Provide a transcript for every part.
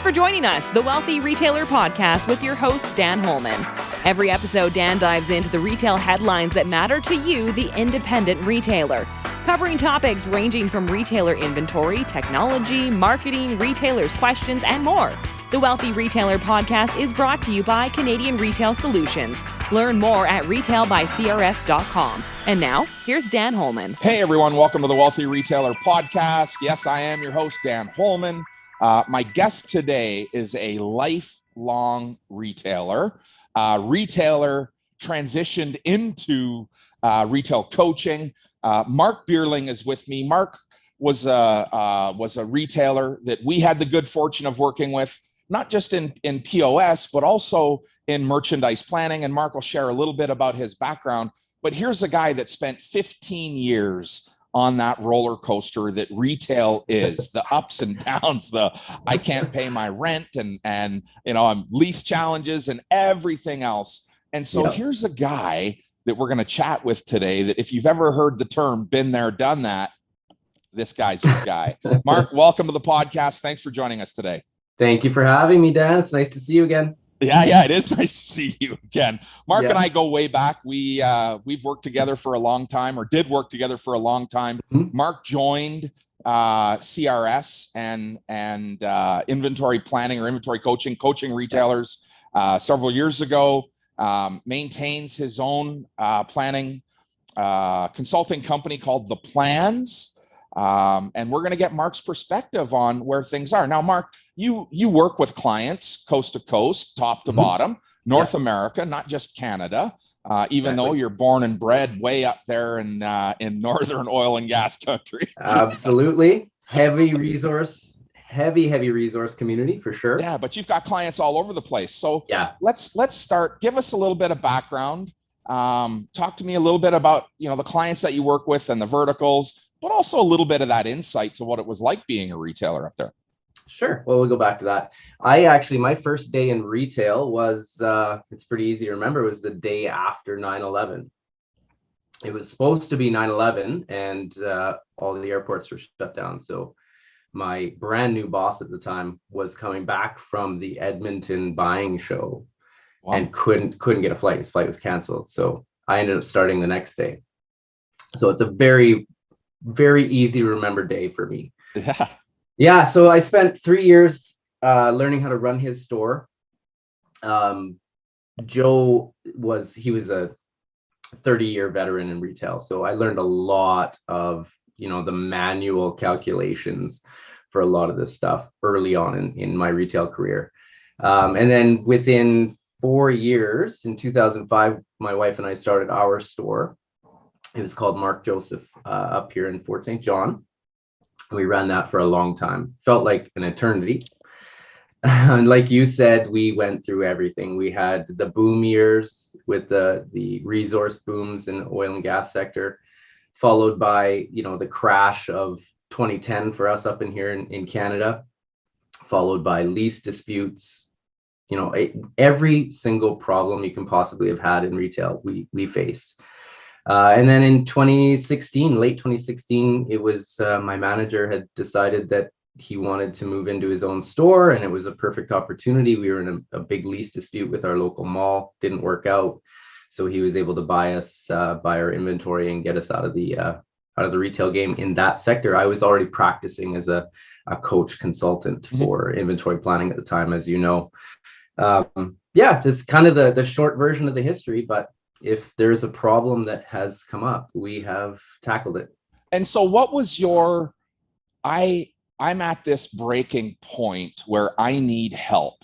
for joining us, the Wealthy Retailer Podcast with your host, Dan Holman. Every episode, Dan dives into the retail headlines that matter to you, the independent retailer, covering topics ranging from retailer inventory, technology, marketing, retailers' questions, and more. The Wealthy Retailer Podcast is brought to you by Canadian Retail Solutions. Learn more at retailbycrs.com. And now, here's Dan Holman. Hey, everyone. Welcome to the Wealthy Retailer Podcast. Yes, I am your host, Dan Holman. My guest today is a lifelong retailer. Retailer transitioned into retail coaching. Marc Beerling is with me. Marc was a retailer that we had the good fortune of working with, not just in POS, but also in merchandise planning. And Marc will share a little bit about his background. But here's a guy that spent 15 years on that roller coaster that retail is, the ups and downs, the I can't pay my rent and I'm lease challenges and everything else. And so Here's a guy that we're going to chat with today that if you've ever heard the term been there, done that, this guy's your guy. Marc, welcome to the podcast. Thanks for joining us today. Thank you for having me, Dan. It's nice to see you again. Yeah, it is nice to see you again. Marc and I go way back. We've worked together for a long time, or did work together for a long time. Mm-hmm. Marc joined CRS and inventory planning or inventory coaching retailers several years ago. Maintains his own planning consulting company called The Plans. And we're going to get Marc's perspective on where things are. Now, Marc, you work with clients coast to coast, top to bottom, North America, not just Canada, even though you're born and bred way up there in northern oil and gas country. Absolutely. Heavy resource community for sure. Yeah, but you've got clients all over the place. So let's start. Give us a little bit of background. Talk to me a little bit about, the clients that you work with and the verticals, but also a little bit of that insight to what it was like being a retailer up there. Sure. Well, we'll go back to that. My first day in retail was, it's pretty easy to remember, was the day after 9/11. It was supposed to be 9/11 and all the airports were shut down. So my brand new boss at the time was coming back from the Edmonton buying show and couldn't get a flight. His flight was canceled. So I ended up starting the next day. So it's a very, very easy to remember day for me. Yeah. So I spent 3 years learning how to run his store. Joe was a 30-year veteran in retail. So I learned a lot of, the manual calculations for a lot of this stuff early on in my retail career. And then within 4 years, in 2005, my wife and I started our store. It was called Marc Joseph up here in Fort St. John. We ran that for a long time. Felt like an eternity. And like you said, we went through everything. We had the boom years with the resource booms in the oil and gas sector, followed by, the crash of 2010 for us up in here in Canada, followed by lease disputes. Every single problem you can possibly have had in retail, we faced. And then in 2016, late 2016, it was my manager had decided that he wanted to move into his own store, and it was a perfect opportunity. We were in a big lease dispute with our local mall, didn't work out. So he was able to buy our inventory and get us out of the retail game in that sector. I was already practicing as a coach consultant for inventory planning at the time, as you know. It's kind of the short version of the history, but if there's a problem that has come up, we have tackled it. And so what was I'm at this breaking point where I need help.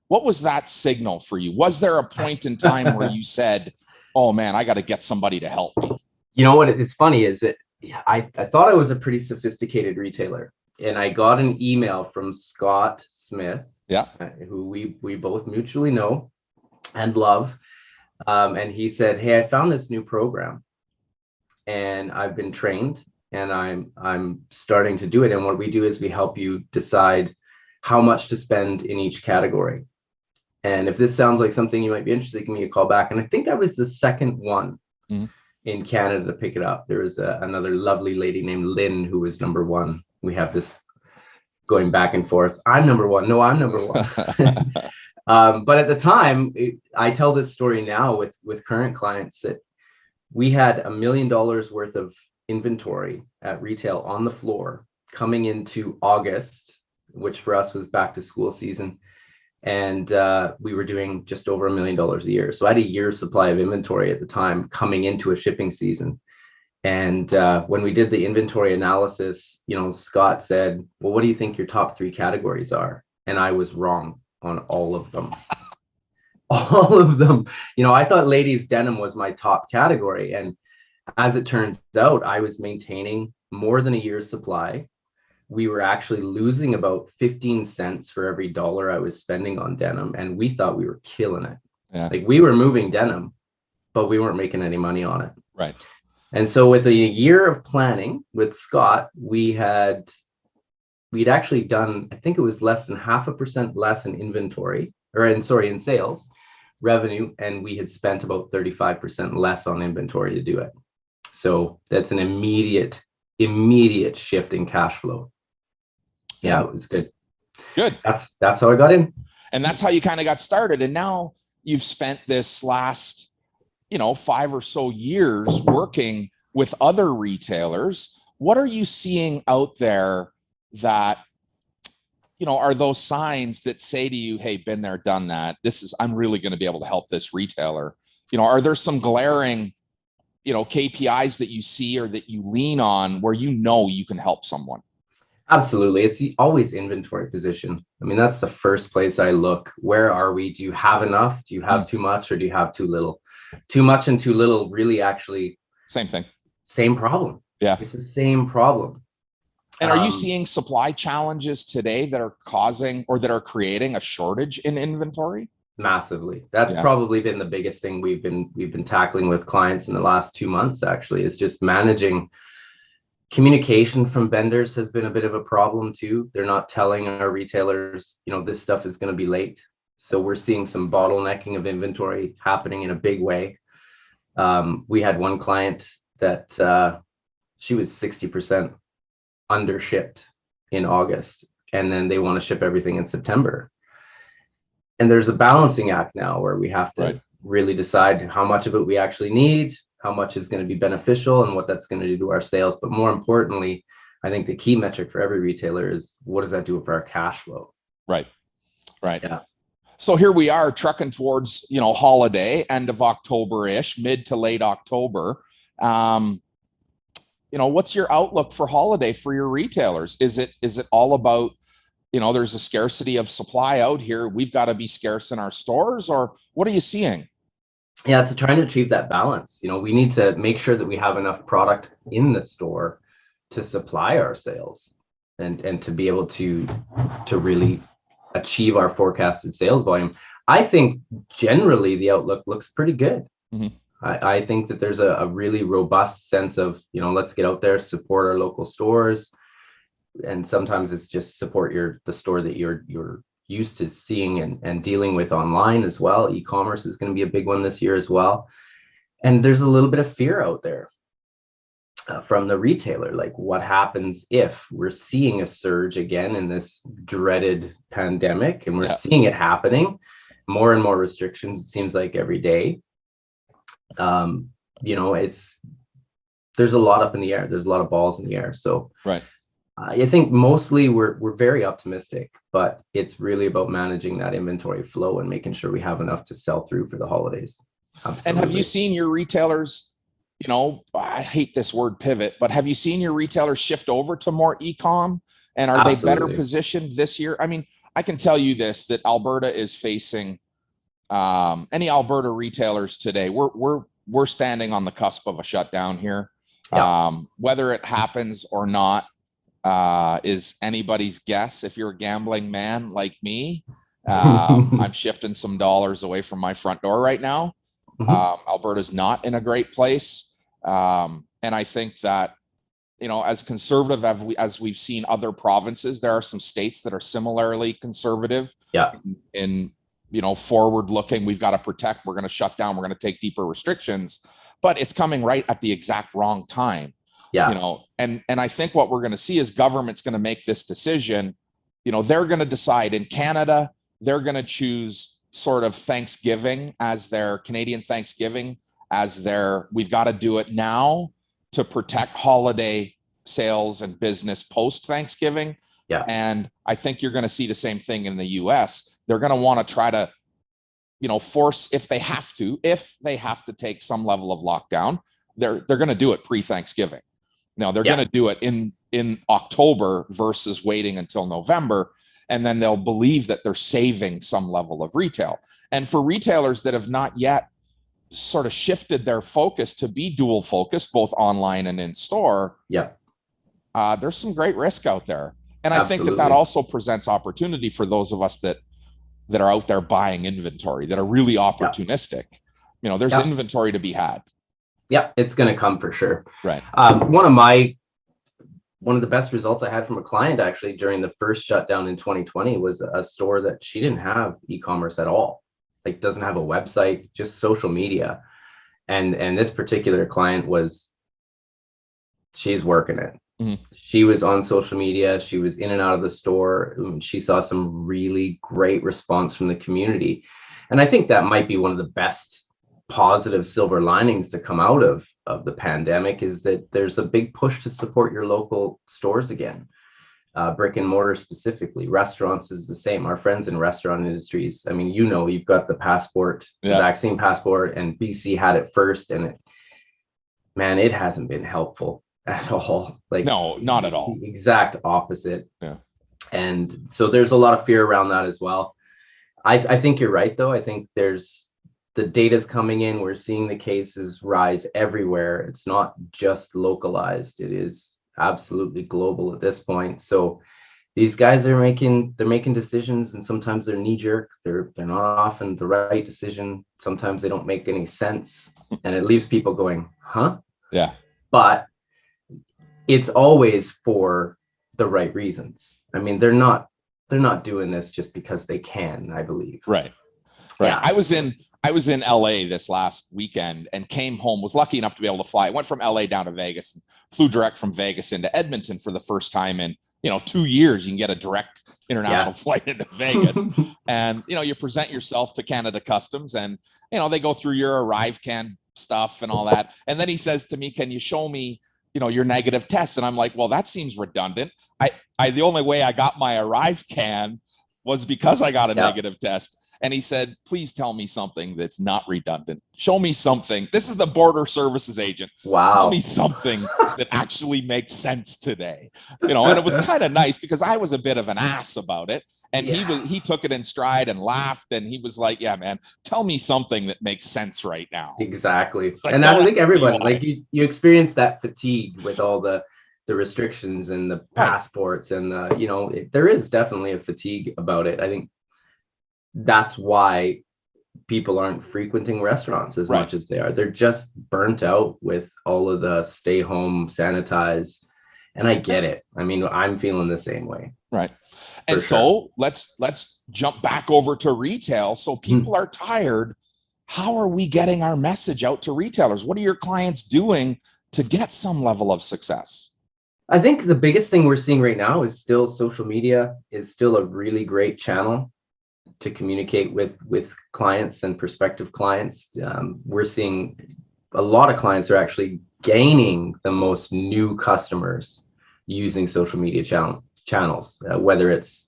What was that signal for you? Was there a point in time where you said, oh man, I got to get somebody to help me? You know what is funny is that I thought I was a pretty sophisticated retailer, and I got an email from Scott Smith, who we both mutually know and love. And he said, hey, I found this new program and I've been trained and I'm starting to do it. And what we do is we help you decide how much to spend in each category. And if this sounds like something you might be interested in, give me a call back. And I think I was the second one in Canada to pick it up. There was another lovely lady named Lynn who was number one. We have this going back and forth. I'm number one. No, I'm number one. But at the time, I tell this story now with current clients that we had $1 million worth of inventory at retail on the floor coming into August, which for us was back to school season. And we were doing just over $1 million a year. So I had a year's supply of inventory at the time coming into a shipping season. And when we did the inventory analysis, Scott said, well, what do you think your top 3 categories are? And I was wrong on all of them. All of them. I thought ladies denim was my top category. And as it turns out, I was maintaining more than a year's supply. We were actually losing about 15 cents for every dollar I was spending on denim. And we thought we were killing it. Yeah. Like we were moving denim, but we weren't making any money on it. Right. And so with a year of planning with Scott, we'd actually done, I think it was less than 0.5% less in inventory in sales revenue. And we had spent about 35% less on inventory to do it. So that's an immediate shift in cash flow. Yeah, it was good. Good. That's how I got in. And that's how you kind of got started. And now you've spent this last, 5 or so years working with other retailers. What are you seeing out there that, are those signs that say to you, hey, been there, done that. I'm really going to be able to help this retailer. Are there some glaring, KPIs that you see or that you lean on where you can help someone? Absolutely. It's always inventory position. I mean, that's the first place I look. Where are we? Do you have enough? Do you have too much or do you have too little? Too much and too little really actually same thing. Same problem. Yeah. It's the same problem. And are you seeing supply challenges today that are causing or that are creating a shortage in inventory? Massively. That's probably been the biggest thing we've been tackling with clients in the last 2 months, actually, is just managing. Communication from vendors has been a bit of a problem too. They're not telling our retailers, this stuff is going to be late. So we're seeing some bottlenecking of inventory happening in a big way. We had one client that she was 60% undershipped in August, and then they want to ship everything in September. And there's a balancing act now where we have to really decide how much of it we actually need, how much is going to be beneficial, and what that's going to do to our sales. But more importantly, I think the key metric for every retailer is what does that do for our cash flow? Right. Yeah. So here we are trucking towards, holiday, end of October-ish, mid to late October. What's your outlook for holiday for your retailers? Is it all about, there's a scarcity of supply out here, we've got to be scarce in our stores, or what are you seeing? Yeah, it's trying to achieve that balance. We need to make sure that we have enough product in the store to supply our sales and to be able to really achieve our forecasted sales volume. I think generally the outlook looks pretty good. Mm-hmm. I think that there's a really robust sense of, let's get out there, support our local stores. And sometimes it's just support the store that you're used to seeing and dealing with online as well. E-commerce is going to be a big one this year as well. And there's a little bit of fear out there from the retailer, like what happens if we're seeing a surge again in this dreaded pandemic, and we're seeing it happening, more and more restrictions, it seems like every day. There's a lot up in the air. There's a lot of balls in the air. So I think mostly we're very optimistic, but it's really about managing that inventory flow and making sure we have enough to sell through for the holidays. Absolutely. And have you seen your retailers, I hate this word pivot, but have you seen your retailers shift over to more e-com? And are they better positioned this year? I mean, I can tell you this, that Alberta is facing any Alberta retailers today. We're standing on the cusp of a shutdown here. Whether it happens or not is anybody's guess. If you're a gambling man like me, I'm shifting some dollars away from my front door right now. Alberta's not in a great place. And I think that, as conservative as we've seen other provinces, there are some states that are similarly conservative in forward looking. We've got to protect, we're going to shut down, we're going to take deeper restrictions, but it's coming right at the exact wrong time. And I think what we're going to see is government's going to make this decision they're going to decide. In Canada, they're going to choose sort of Thanksgiving as their Canadian Thanksgiving as their, we've got to do it now to protect holiday sales and business post Thanksgiving. Yeah. And I think you're going to see the same thing in the US. They're going to want to try to, force, if they have to take some level of lockdown, they're going to do it pre-Thanksgiving. They're going to do it in October versus waiting until November. And then they'll believe that they're saving some level of retail. And for retailers that have not yet sort of shifted their focus to be dual focused, both online and in store, there's some great risk out there. And I think that also presents opportunity for those of us that are out there buying inventory, that are really opportunistic. There's inventory to be had. Yeah, it's going to come for sure. Right. One of the best results I had from a client actually during the first shutdown in 2020 was a store that she didn't have e-commerce at all. Like, doesn't have a website, just social media. And this particular client she's working it. Mm-hmm. She was on social media. She was in and out of the store. She saw some really great response from the community. And I think that might be one of the best positive silver linings to come out of the pandemic, is that there's a big push to support your local stores again. Brick and mortar specifically. Restaurants is the same. Our friends in restaurant industries, I mean, you've got the passport, the vaccine passport, and BC had it first, and it hasn't been helpful at all. Like, no, not at all. The exact opposite. Yeah. And so there's a lot of fear around that as well. I think you're right, though. I think the data's coming in. We're seeing the cases rise everywhere. It's not just localized. It is absolutely global at this point. So these guys are making decisions, and sometimes they're knee jerk. They're not often the right decision. Sometimes they don't make any sense, and it leaves people going, huh? Yeah. But it's always for the right reasons. I mean, they're not doing this just because they can, I believe. Right. Yeah. I was in LA this last weekend and came home, was lucky enough to be able to fly. I went from LA down to Vegas and flew direct from Vegas into Edmonton for the first time in, 2 years. You can get a direct international flight into Vegas. And, you present yourself to Canada Customs, and, they go through your ArriveCan stuff and all that. And then he says to me, can you show me, your negative test? And I'm like, well, that seems redundant. The only way I got my ArriveCan was because I got a negative test. And he said, please tell me something that's not redundant. Show me something. This is the border services agent. Wow. Tell me something that actually makes sense today. And it was kind of nice because I was a bit of an ass about it. And he took it in stride and laughed. And he was like, yeah, man, tell me something that makes sense right now. Exactly. Like, and I think everyone, like you experience that fatigue with all the restrictions and the passports and there is definitely a fatigue about it. I think that's why people aren't frequenting restaurants as much as they are. They're just burnt out with all of the stay home, sanitize. And I get it. I mean, I'm feeling the same way. Right. And so let's jump back over to retail. So people are tired. How are we getting our message out to retailers? What are your clients doing to get some level of success? I think the biggest thing we're seeing right now is still social media is still a really great channel to communicate with clients and prospective clients. We're seeing a lot of clients are actually gaining the most new customers using social media channels, whether it's,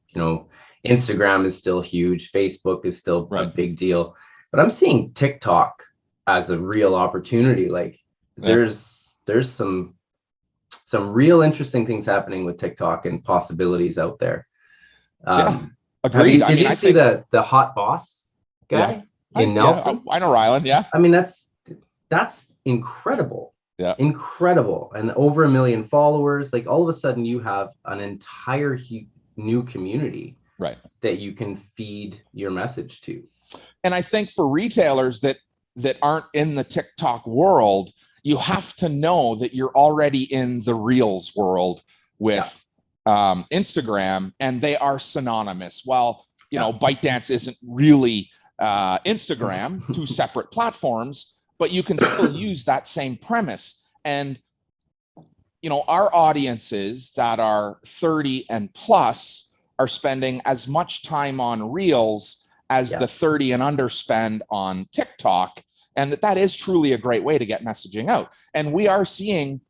Instagram is still huge. Facebook is still a big deal, but I'm seeing TikTok as a real opportunity. Like there's some real interesting things happening with TikTok and possibilities out there. Agreed. Did you see the Hot Boss guy in Nelson? I know Ryland. Yeah. I mean, that's incredible. Yeah. Incredible. And over 1 million followers. Like, all of a sudden you have an entire new community that you can feed your message to. And I think for retailers that aren't in the TikTok world, you have to know that you're already in the Reels world with Instagram, and they are synonymous. While ByteDance isn't really Instagram, two separate platforms, but you can still use that same premise. And our audiences that are 30 and plus are spending as much time on Reels as the 30 and under spend on TikTok, and that is truly a great way to get messaging out. And we are seeing,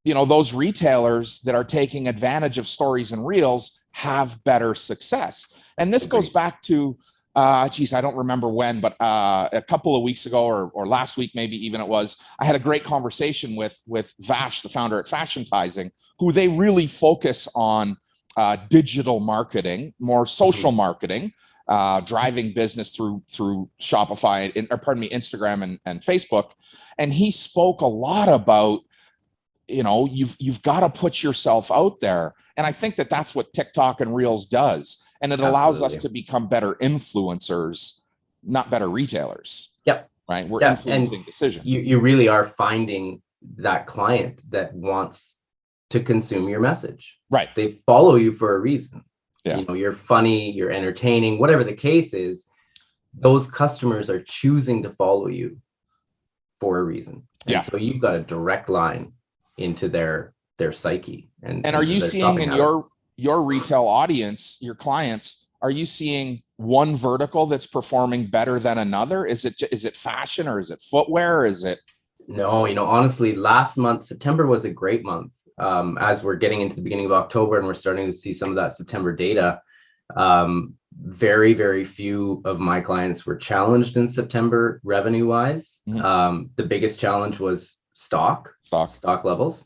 those retailers that are taking advantage of stories and Reels have better success. And this goes back to, I don't remember when, but a couple of weeks ago or last week, maybe even it was, I had a great conversation with Vash, the founder at Fashiontising, who they really focus on digital marketing, more social marketing, driving business through Shopify, Instagram and Facebook. And he spoke a lot about, you've got to put yourself out there. And I think that that's what TikTok and Reels does. And it allows us to become better influencers, not better retailers. Yep. Right. We're influencing decisions. You really are finding that client that wants to consume your message. Right. They follow you for a reason. Yeah. You're funny, you're entertaining, whatever the case is, those customers are choosing to follow you for a reason. And so you've got a direct line into their psyche. And are you seeing in your retail audience, your clients, are you seeing one vertical that's performing better than another? Is it fashion, or is it footwear? Or is it? No, honestly, last month, September was a great month. As we're getting into the beginning of October and we're starting to see some of that September data, very, very few of my clients were challenged in September revenue wise. The biggest challenge was stock levels.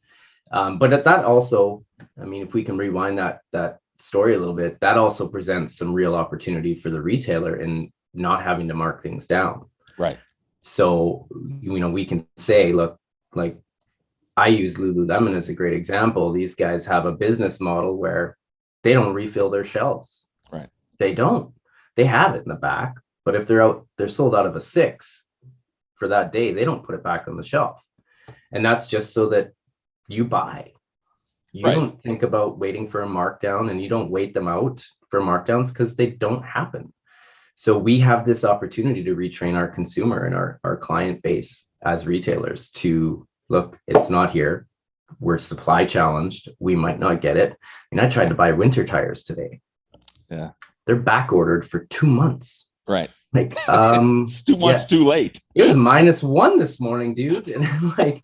But at that also, if we can rewind that story a little bit, that also presents some real opportunity for the retailer in not having to mark things down. Right. So, we can say, look, like I use Lululemon as a great example. These guys have a business model where they don't refill their shelves. Right. They don't. They have it in the back, but if they're sold out of a 6 for that day, they don't put it back on the shelf. And that's just so that you buy. You don't think about waiting for a markdown, and you don't wait them out for markdowns because they don't happen. So we have this opportunity to retrain our consumer and our client base as retailers to look, it's not here. We're supply challenged. We might not get it. I tried to buy winter tires today. Yeah. They're back ordered for 2 months. Right. Like, it's 2 months too late. It was -1 this morning, dude. And like,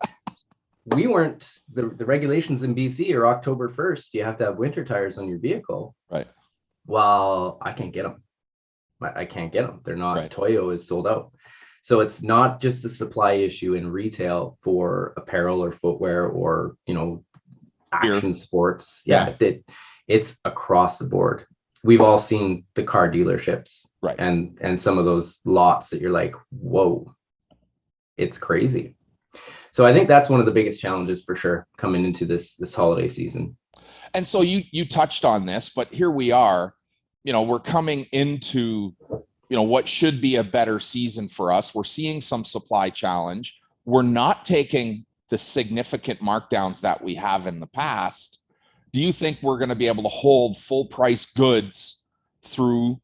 we weren't, the regulations in BC are October 1st. You have to have winter tires on your vehicle. Right. Well, I can't get them. I can't get them. They're not, right. Toyo is sold out. So it's not just a supply issue in retail for apparel or footwear or, action sports. Yeah. It's across the board. We've all seen the car dealerships, right? And some of those lots that you're like, whoa, it's crazy. So I think that's one of the biggest challenges for sure coming into this holiday season. And so you touched on this, but here we are, we're coming into, what should be a better season for us. We're seeing some supply challenge. We're not taking the significant markdowns that we have in the past. Do you think we're going to be able to hold full price goods through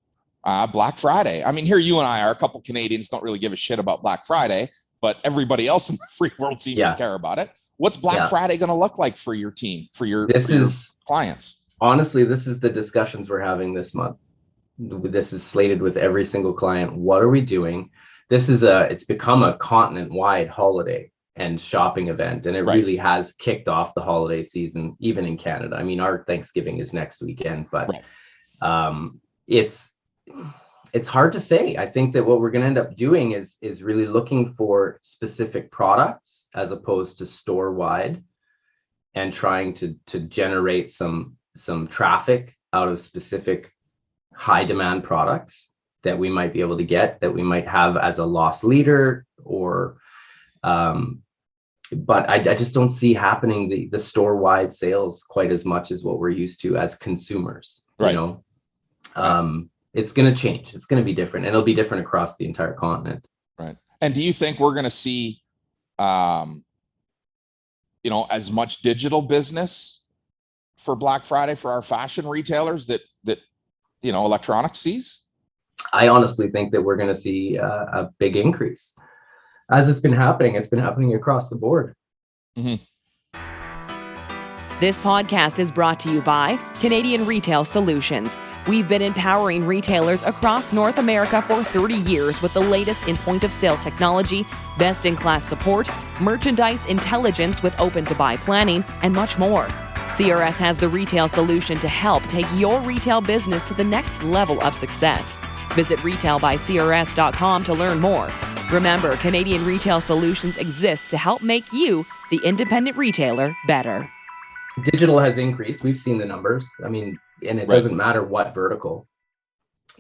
Black Friday? I mean, here you and I are, a couple Canadians don't really give a shit about Black Friday, but everybody else in the free world seems to care about it. What's Black Friday going to look like for your team, for your clients? Honestly, this is the discussions we're having this month. This is slated with every single client. What are we doing? It's become a continent-wide holiday and shopping event, and it really has kicked off the holiday season, even in Canada. I mean, our Thanksgiving is next weekend, but it's hard to say. I think that what we're going to end up doing is really looking for specific products as opposed to store-wide, and trying to generate some traffic out of specific high demand products that we might be able to get, that we might have as a loss leader, or but I just don't see happening the store-wide sales quite as much as what we're used to as consumers. It's going to change. It's going to be different, and it'll be different across the entire continent. Right. And do you think we're going to see as much digital business for Black Friday for our fashion retailers that electronics sees? I honestly think that we're going to see a big increase. As it's been happening across the board. Mm-hmm. This podcast is brought to you by Canadian Retail Solutions. We've been empowering retailers across North America for 30 years with the latest in point-of-sale technology, best-in-class support, merchandise intelligence with open-to-buy planning, and much more. CRS has the retail solution to help take your retail business to the next level of success. Visit retailbycrs.com to learn more. Remember, Canadian Retail Solutions exists to help make you, the independent retailer, better. Digital has increased. We've seen the numbers. I mean, and it doesn't matter what vertical.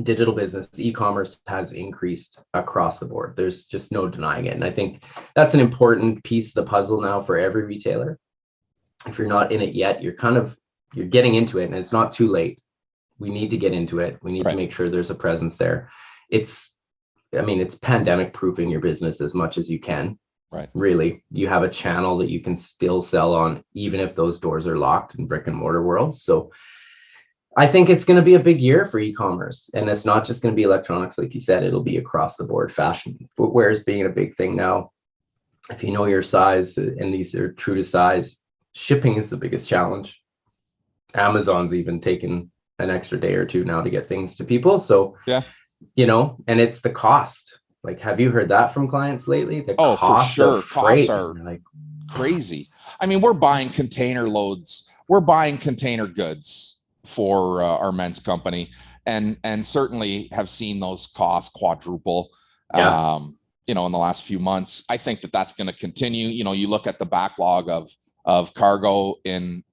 Digital business, e-commerce has increased across the board. There's just no denying it. And I think that's an important piece of the puzzle now for every retailer. If you're not in it yet, you're getting into it, and it's not too late. We need to get into it. We need to make sure there's a presence there. It's pandemic proofing your business as much as you can. Right. Really, you have a channel that you can still sell on, even if those doors are locked in brick and mortar worlds. So I think it's going to be a big year for e-commerce, and it's not just going to be electronics. Like you said, it'll be across the board. Fashion, footwear is being a big thing now. If you know your size, and these are true to size, shipping is the biggest challenge. Amazon's even taken an extra day or two now to get things to people. So, and it's the cost. Like, have you heard that from clients lately? The for sure. Costs are like crazy. I mean, we're buying container loads. We're buying container goods for our men's company, and certainly have seen those costs quadruple. In the last few months. I think that's going to continue. You look at the backlog of cargo in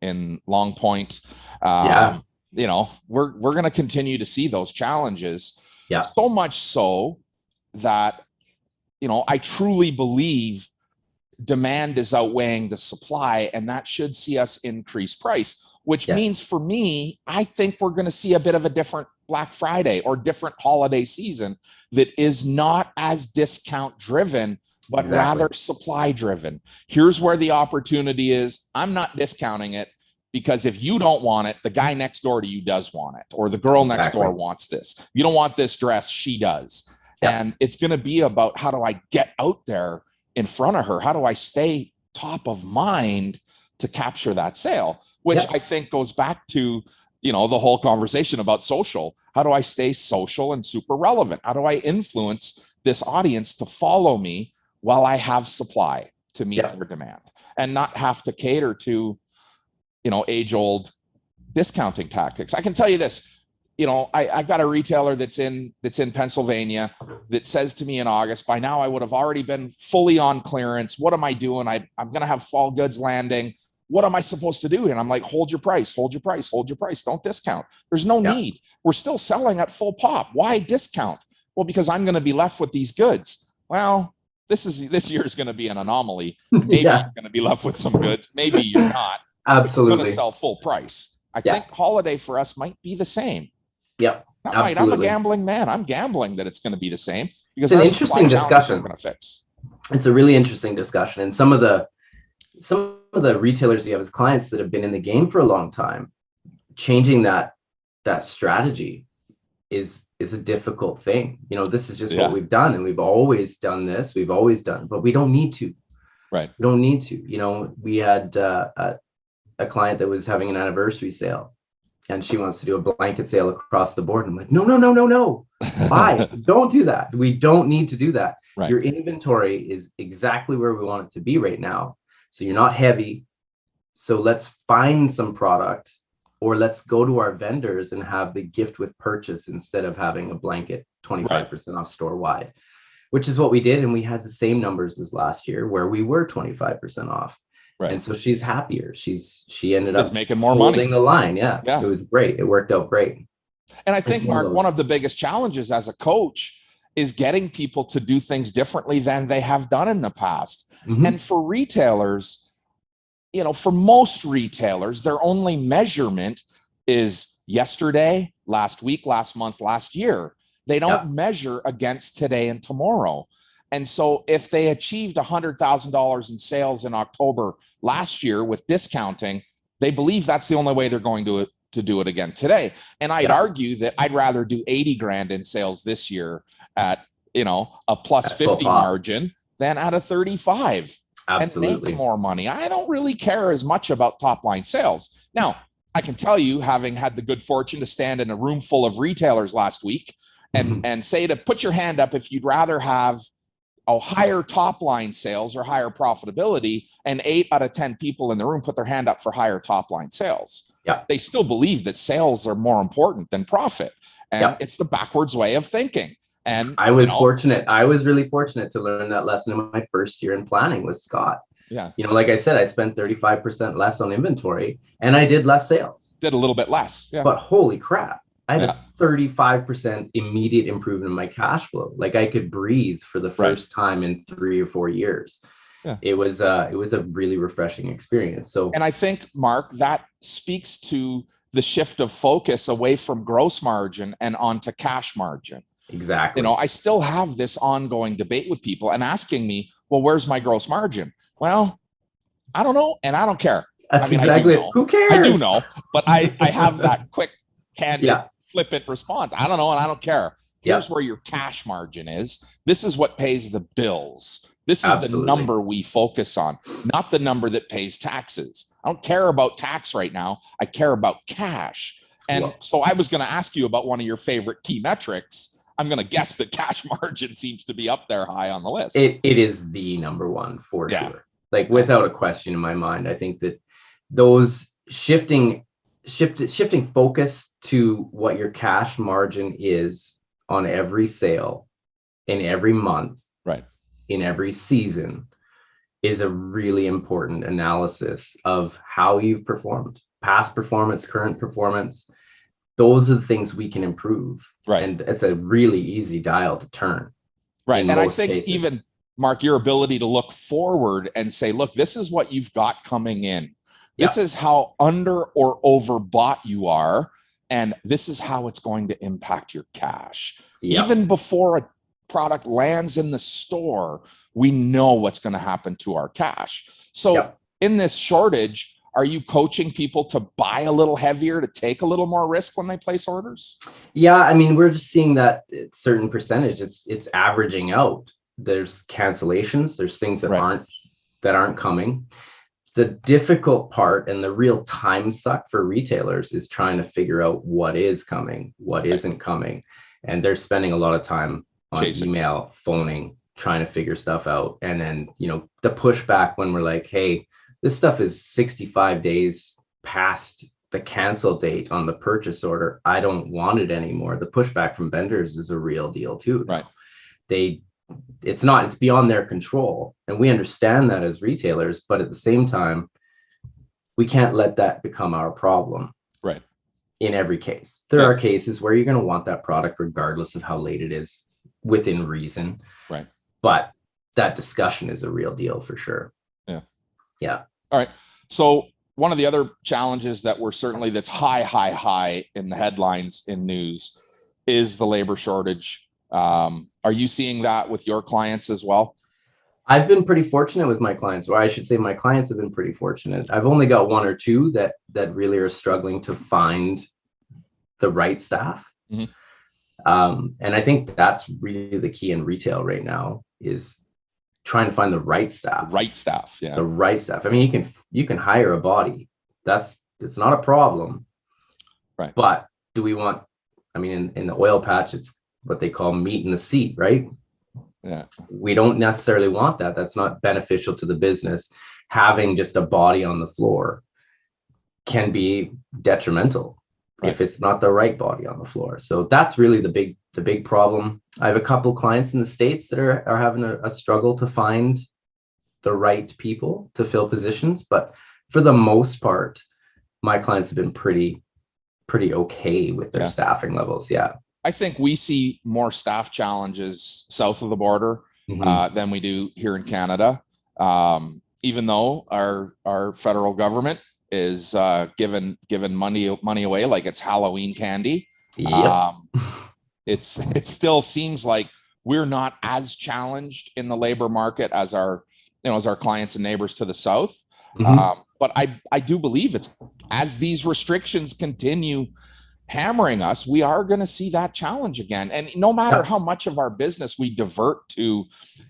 Long Point. We're going to continue to see those challenges. Yeah. So much so that, I truly believe demand is outweighing the supply, and that should see us increase price, which means for me, I think we're going to see a bit of a different Black Friday or different holiday season that is not as discount driven, but rather supply driven. Here's where the opportunity is. I'm not discounting it, because if you don't want it, the guy next door to you does want it, or the girl next door wants this. You don't want this dress, she does. And it's going to be about, how do I get out there in front of her? How do I stay top of mind to capture that sale? Which I think goes back to, the whole conversation about social. How do I stay social and super relevant? How do I influence this audience to follow me while I have supply to meet their demand, and not have to cater to, age-old discounting tactics? I can tell you this. I got a retailer that's in Pennsylvania that says to me in August, by now I would have already been fully on clearance. What am I doing? I'm going to have fall goods landing. What am I supposed to do? And I'm like, hold your price, hold your price, hold your price. Don't discount. There's no need. We're still selling at full pop. Why discount? Well, because I'm going to be left with these goods. Well, this year is going to be an anomaly. Maybe you're going to be left with some goods. Maybe you're not. Absolutely. You're going to sell full price. I think holiday for us might be the same. Yep. I'm a gambling man. I'm gambling that it's going to be the same, because it's an interesting discussion. We're going to fix. It's a really interesting discussion, and some of the retailers you have as clients that have been in the game for a long time, changing that strategy is a difficult thing. This is just what we've done, and we've always done this. But we don't need to. Right. We don't need to. We had a client that was having an anniversary sale, and she wants to do a blanket sale across the board. And I'm like, no. Why? Don't do that. We don't need to do that. Right. Your inventory is exactly where we want it to be right now. So you're not heavy. So let's find some product, or let's go to our vendors and have the gift with purchase instead of having a blanket 25% off store wide, which is what we did. And we had the same numbers as last year, where we were 25% off. Right. And so she's happier. She ended up making more money. Holding the line. Yeah. It was great. It worked out great. And I think, Marc, one of the biggest challenges as a coach is getting people to do things differently than they have done in the past. Mm-hmm. And for retailers, for most retailers, their only measurement is yesterday, last week, last month, last year. They don't measure against today and tomorrow. And so if they achieved $100,000 in sales in October last year with discounting, they believe that's the only way they're going to do it again today. And I'd argue that I'd rather do 80 grand in sales this year at, a plus 50 margin than at a 35. and make more money. I don't really care as much about top line sales. Now, I can tell you, having had the good fortune to stand in a room full of retailers last week and say to put your hand up if you'd rather have a higher top line sales or higher profitability, and 8 out of 10 people in the room put their hand up for higher top line sales. Yeah. They still believe that sales are more important than profit. And it's the backwards way of thinking. And I was fortunate. I was really fortunate to learn that lesson in my first year in planning with Scott. Yeah. Like I said, I spent 35% less on inventory and I did less sales. Did a little bit less. Yeah. But holy crap, I had a 35% immediate improvement in my cash flow. Like I could breathe for the first time in 3 or 4 years. Yeah. It was a really refreshing experience. So, and I think, Marc, that speaks to the shift of focus away from gross margin and onto cash margin. Exactly. I still have this ongoing debate with people and asking me, well, where's my gross margin? Well, I don't know. And I don't care. That's exactly it. Who cares? I do know, but I have that quick, candid, flippant response. I don't know. And I don't care. Here's where your cash margin is. This is what pays the bills. This is the number we focus on, not the number that pays taxes. I don't care about tax right now. I care about cash. And so I was going to ask you about one of your favorite key metrics. I'm going to guess that cash margin seems to be up there high on the list. It is the number one for sure. Like without a question in my mind. I think that those shifting focus to what your cash margin is on every sale in every month, in every season, is a really important analysis of how you've performed, past performance, current performance. Those are the things we can improve. And it's a really easy dial to turn. And I think even, Marc, your ability to look forward and say, look, this is what you've got coming in. This is how under or overbought you are. And this is how it's going to impact your cash. Even before a product lands in the store, we know what's going to happen to our cash. So in this shortage, are you coaching people to buy a little heavier, to take a little more risk when they place orders? Yeah, I mean, we're just seeing that certain percentage. It's averaging out. There's cancellations. There's things that aren't coming. The difficult part and the real time suck for retailers is trying to figure out what is coming, what isn't coming, and they're spending a lot of time on email, phoning, trying to figure stuff out. And then the pushback when we're like, hey, this stuff is 65 days past the cancel date on the purchase order. I don't want it anymore. The pushback from vendors is a real deal too. It's beyond their control. And we understand that as retailers, but at the same time, we can't let that become our problem. In every case. There are cases where you're going to want that product regardless of how late it is, within reason. But that discussion is a real deal for sure. Yeah. All right. So one of the other challenges that that's high in the headlines in news is the labor shortage. Are you seeing that with your clients as well? I've been pretty fortunate with my clients, or I should say my clients have been pretty fortunate. I've only got 1 or 2 that really are struggling to find the right staff. And I think that's really the key in retail right now, is trying to find the right staff. The right staff. I mean, you can hire a body. It's not a problem. But do we want, I mean, in the oil patch, it's what they call meat in the seat, right? We don't necessarily want that. That's not beneficial to the business. Having just a body on the floor can be detrimental if it's not the right body on the floor. So that's really the big problem. I have a couple clients in the States that are having a struggle to find the right people to fill positions, but for the most part, my clients have been pretty okay with their staffing levels. I think we see more staff challenges south of the border than we do here in Canada. Even though our federal government is giving money away like it's Halloween candy. It still seems like we're not as challenged in the labor market as our clients and neighbors to the south. But I do believe it's, as these restrictions continue hammering us, we are going to see that challenge again. And no matter how much of our business we divert to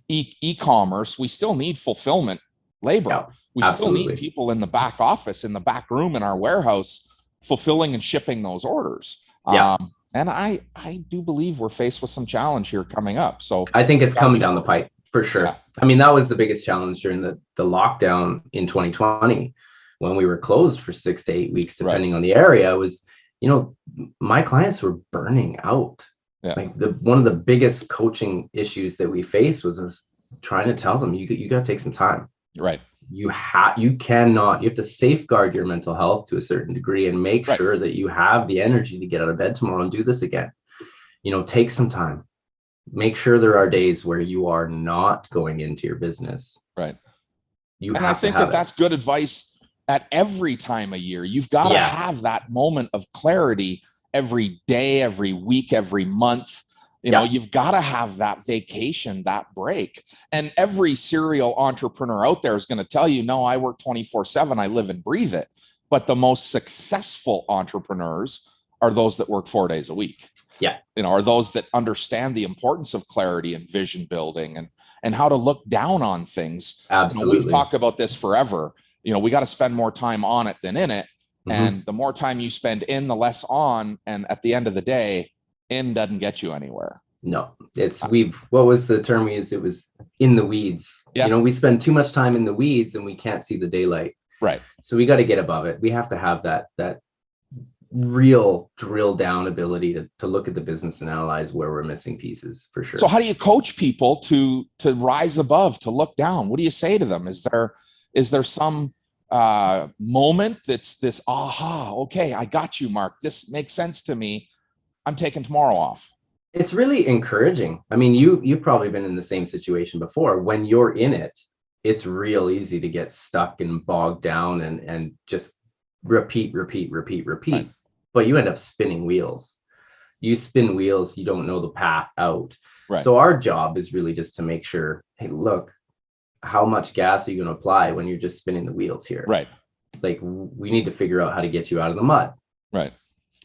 e-commerce, we still need fulfillment labor. Yeah, We absolutely. still need people in the back office, in the back room, in our warehouse, fulfilling and shipping those orders. Yeah. And I do believe we're faced with some challenge here coming up. So I think it's coming down the pipe for sure. Yeah. I mean, that was the biggest challenge during the lockdown in 2020 when we were closed for 6 to 8 weeks, depending on the area. Was, you know, my clients were burning out. Yeah. Like one of the biggest coaching issues that we faced was us trying to tell them, you got to take some time. Right. You have to safeguard your mental health to a certain degree and make sure that you have the energy to get out of bed tomorrow and do this again. You know, take some time. Make sure there are days where you are not going into your business. Right. And I think that's good advice at every time of year. You've got to have that moment of clarity every day, every week, every month. You know, you've got to have that vacation, that break. And every serial entrepreneur out there is going to tell you, no, I work 24/7. I live and breathe it. But the most successful entrepreneurs are those that work 4 days a week. Yeah. You know, are those that understand the importance of clarity and vision building and how to look down on things. Absolutely. You know, we've talked about this forever. You know, we got to spend more time on it than in it. Mm-hmm. And the more time you spend in, the less on. And at the end of the day, in doesn't get you anywhere. No, what was the term we used? It was in the weeds. Yeah. You know, we spend too much time in the weeds and we can't see the daylight. Right. So we got to get above it. We have to have that real drill down ability to look at the business and analyze where we're missing pieces, for sure. So how do you coach people to rise above, to look down? What do you say to them? Is there some moment that's this aha, okay, I got you, Marc, this makes sense to me, I'm taking tomorrow off? It's really encouraging. I mean, you've probably been in the same situation before. When you're in it, it's real easy to get stuck and bogged down and just repeat. Right. But you end up spinning wheels. You spin wheels, you don't know the path out. Right. So our job is really just to make sure, hey, look, how much gas are you going to apply when you're just spinning the wheels here? Right. Like, we need to figure out how to get you out of the mud. Right.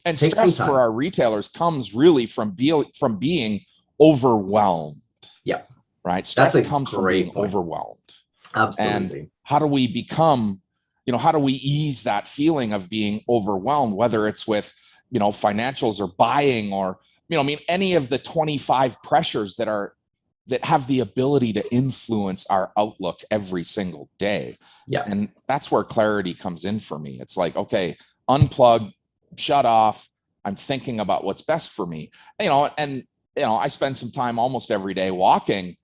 And stress for our retailers comes really from being overwhelmed. Yeah. Right. Stress comes from being overwhelmed. Absolutely. And how do we become, how do we ease that feeling of being overwhelmed, whether it's with, financials or buying or, any of the 25 pressures that have the ability to influence our outlook every single day. Yeah. And that's where clarity comes in for me. It's like, okay, unplug, shut off. I'm thinking about what's best for me. I spend some time almost every day walking,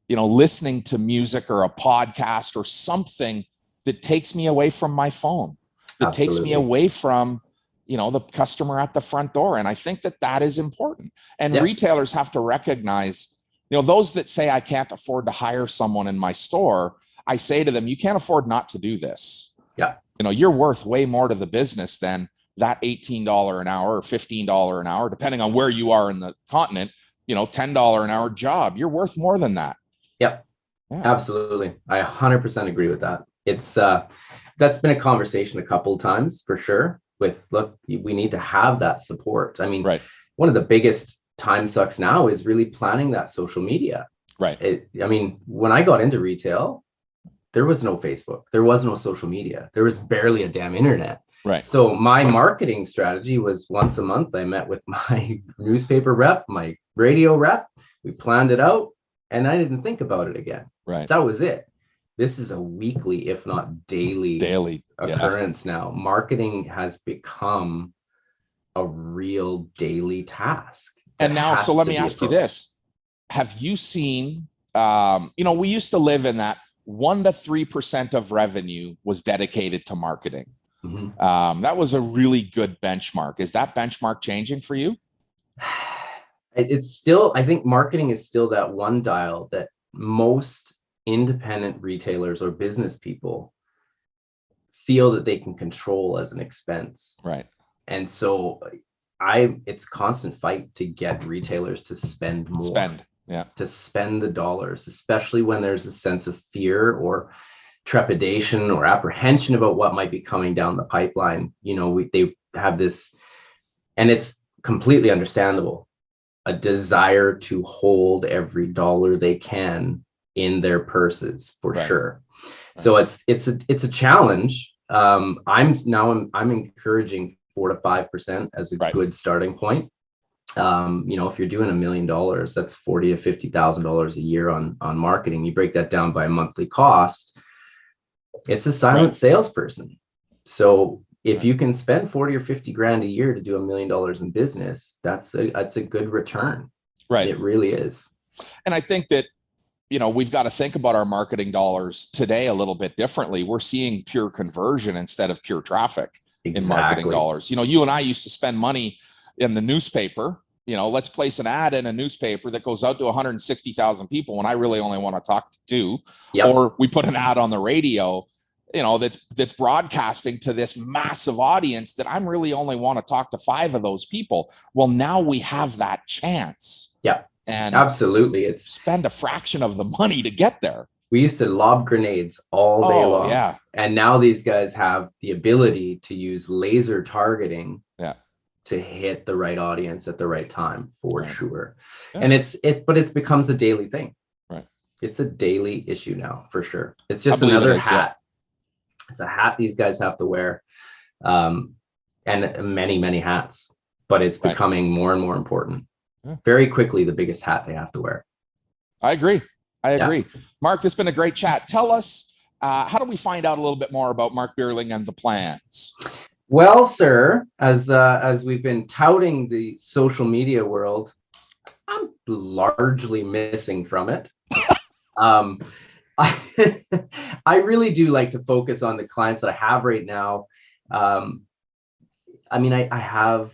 listening to music or a podcast or something that takes me away from my phone, that takes me away from, the customer at the front door. And I think that is important. And retailers have to recognize, those that say I can't afford to hire someone in my store, I say to them, you can't afford not to do this. Yeah. You're worth way more to the business than that $18 an hour or $15 an hour, depending on where you are in the continent, $10 an hour job. You're worth more than that. Yep. Yeah. Absolutely. I 100% agree with that. It's that's been a conversation a couple of times for sure with, look, we need to have that support. I mean, one of the biggest time sucks now is really planning that social media. Right. When I got into retail, there was no Facebook, there was no social media, there was barely a damn internet. Right. So my marketing strategy was once a month, I met with my newspaper rep, my radio rep, we planned it out, and I didn't think about it again. Right. That was it. This is a weekly, if not daily occurrence now. Marketing has become a real daily task. And now, so let me ask you this. Have you seen, we used to live in that 1% to 3% of revenue was dedicated to marketing. Mm-hmm. That was a really good benchmark. Is that benchmark changing for you? It's still, I think marketing is still that one dial that most independent retailers or business people feel that they can control as an expense. Right. And so it's constant fight to get retailers to spend more. To spend the dollars, especially when there's a sense of fear or trepidation or apprehension about what might be coming down the pipeline. They have this, and it's completely understandable, a desire to hold every dollar they can in their purses for sure. So it's a challenge. I'm encouraging 4 to 5% as a good starting point. If you're doing $1 million, that's $40,000 to $50,000 a year on marketing. You break that down by a monthly cost, it's a silent salesperson. So if you can spend 40 or 50 grand a year to do $1 million in business, that's a good return. Right. It really is. And I think that, we've got to think about our marketing dollars today a little bit differently. We're seeing pure conversion instead of pure traffic in marketing dollars. You and I used to spend money in the newspaper. Let's place an ad in a newspaper that goes out to 160,000 people when I really only want to talk to 2. Yep. Or we put an ad on the radio, that's broadcasting to this massive audience that I'm really only want to talk to 5 of those people. Well, now we have that chance. Yeah. And absolutely, it's spend a fraction of the money to get there. We used to lob grenades all day long. Yeah. And now these guys have the ability to use laser targeting to hit the right audience at the right time for sure. Yeah. And it becomes a daily thing. Right. It's a daily issue now for sure. It's just another hat. Yeah. It's a hat these guys have to wear. And many, many hats, but it's becoming more and more important. Very quickly, the biggest hat they have to wear. I agree. Marc, this has been a great chat. Tell us, how do we find out a little bit more about Marc Beerling and the plans? Well, sir, as we've been touting the social media world, I'm largely missing from it. I really do like to focus on the clients that I have right now. I have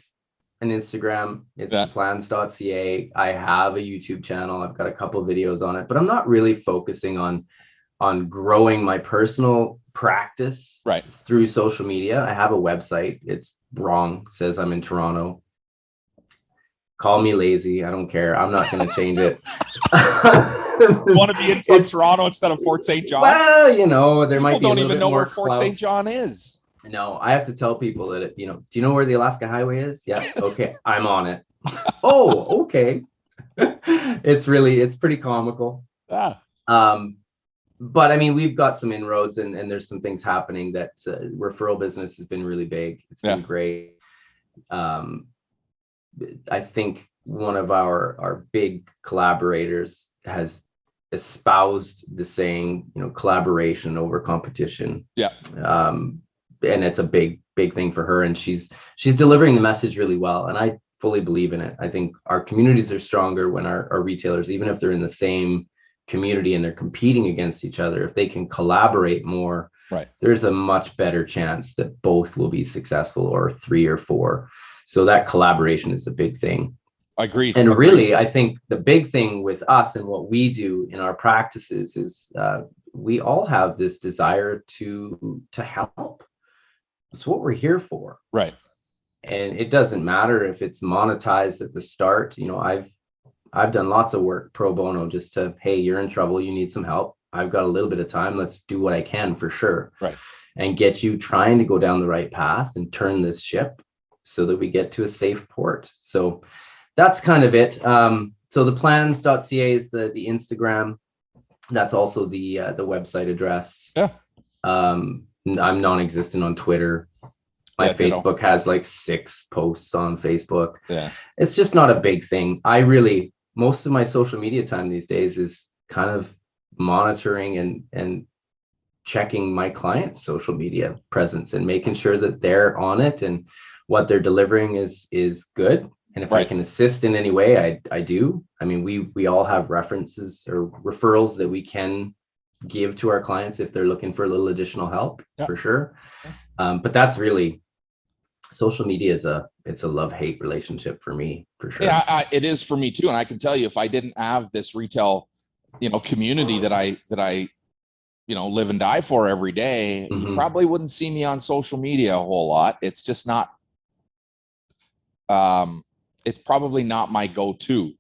an Instagram, it's plans.ca. I have a YouTube channel. I've got a couple of videos on it, but I'm not really focusing on growing my personal practice through social media. I have a website. It's wrong. It says I'm in Toronto. Call me lazy. I don't care. I'm not going to change it. You want to be in from Toronto instead of Fort St. John? Well, there might be don't even know where Fort St. John is. No, I have to tell people that, do you know where the Alaska Highway is? Yeah. Okay. I'm on it. Oh, okay. It's pretty comical. But we've got some inroads and there's some things happening that referral business has been really big. It's been great. I think one of our big collaborators has espoused the saying, collaboration over competition. Yeah. And it's a big thing for her, and she's delivering the message really well, and I fully believe in it. I think our communities are stronger when our retailers, even if they're in the same community and they're competing against each other, if they can collaborate more, there's a much better chance that both will be successful, or 3 or 4. So that collaboration is a big thing. Agreed. And really, I think the big thing with us and what we do in our practices is we all have this desire to help. It's what we're here for. Right. And it doesn't matter if it's monetized at the start. I've done lots of work pro bono just to, hey, you're in trouble, you need some help. I've got a little bit of time. Let's do what I can for sure. Right. And get you trying to go down the right path and turn this ship so that we get to a safe port. So that's kind of it. So the plans.ca is the Instagram. That's also the website address. Yeah. I'm non-existent on Twitter. My Facebook has like 6 posts on Facebook. Yeah. It's just not a big thing. Most of my social media time these days is kind of monitoring and checking my clients' social media presence and making sure that they're on it and what they're delivering is good. And if I can assist in any way, I do. We all have references or referrals that we can give to our clients if they're looking for a little additional help, for sure. But that's really, social media it's a love-hate relationship for me, for sure. Yeah, it is for me too. And I can tell you, if I didn't have this retail, community that I live and die for every day, you probably wouldn't see me on social media a whole lot. It's just not, it's probably not my go-to.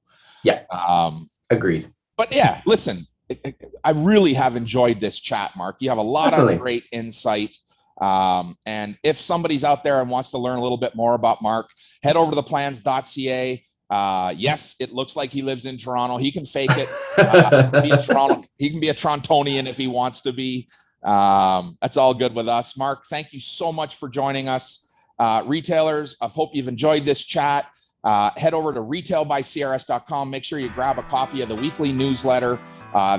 Yeah. Agreed. But yeah, listen, I really have enjoyed this chat, Marc. You have a lot of great insight. And if somebody's out there and wants to learn a little bit more about Marc, head over to the plans.ca. Yes, it looks like he lives in Toronto. He can fake it. He can be a Torontonian if he wants to be. That's all good with us. Marc, thank you so much for joining us. Retailers, I hope you've enjoyed this chat. Head over to retailbycrs.com. Make sure you grab a copy of the weekly newsletter.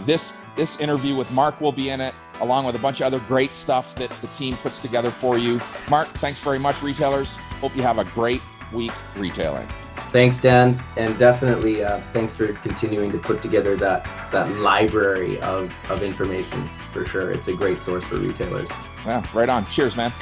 This interview with Marc will be in it, along with a bunch of other great stuff that the team puts together for you. Marc, thanks very much, retailers. Hope you have a great week retailing. Thanks, Dan, and definitely thanks for continuing to put together that library of information. For sure, it's a great source for retailers. Yeah, right on. Cheers, man.